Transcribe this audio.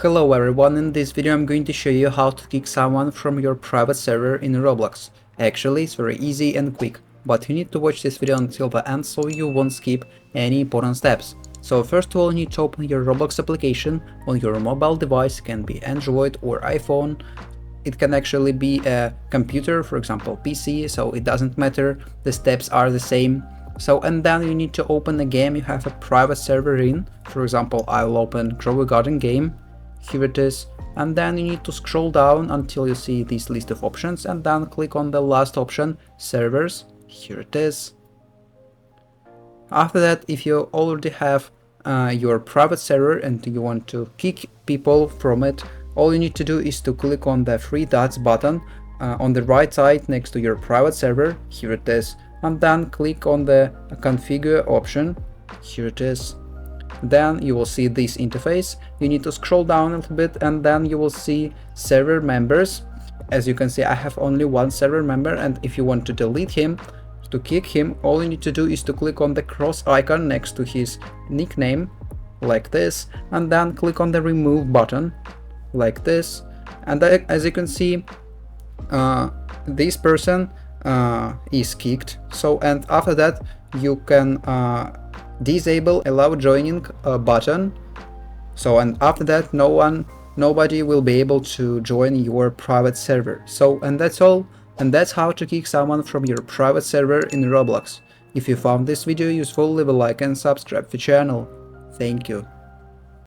Hello everyone, in this video I'm going to show you how to kick someone from your private server in Roblox. Actually, it's very easy and quick, but you need to watch this video until the end so you won't skip any important steps. So first of all, you need to open your Roblox application on your mobile device. It can be Android or iPhone. It can actually be a computer, for example PC, so it doesn't matter, the steps are the same. And then you need to open a game you have a private server in. For example, I'll open Grow a Garden game. Here it is, and then you need to scroll down until you see this list of options and then click on the last option, servers. Here it is. After that, if you already have your private server and you want to kick people from it, all you need to do is to click on the three dots button on the right side next to your private server. Here it is, and then click on the configure option. Here it is. Then you will see this interface. You need to scroll down a little bit and then you will see server members. As you can see, I have only one server member, and if you want to delete him, to kick him, all you need to do is to click on the cross icon next to his nickname like this, and then click on the remove button like this. And as you can see, this person is kicked. And after that you can disable allow joining button. And after that nobody will be able to join your private server. And that's all, and that's how to kick someone from your private server in Roblox. If you found this video useful, leave a like and subscribe to the channel. Thank you.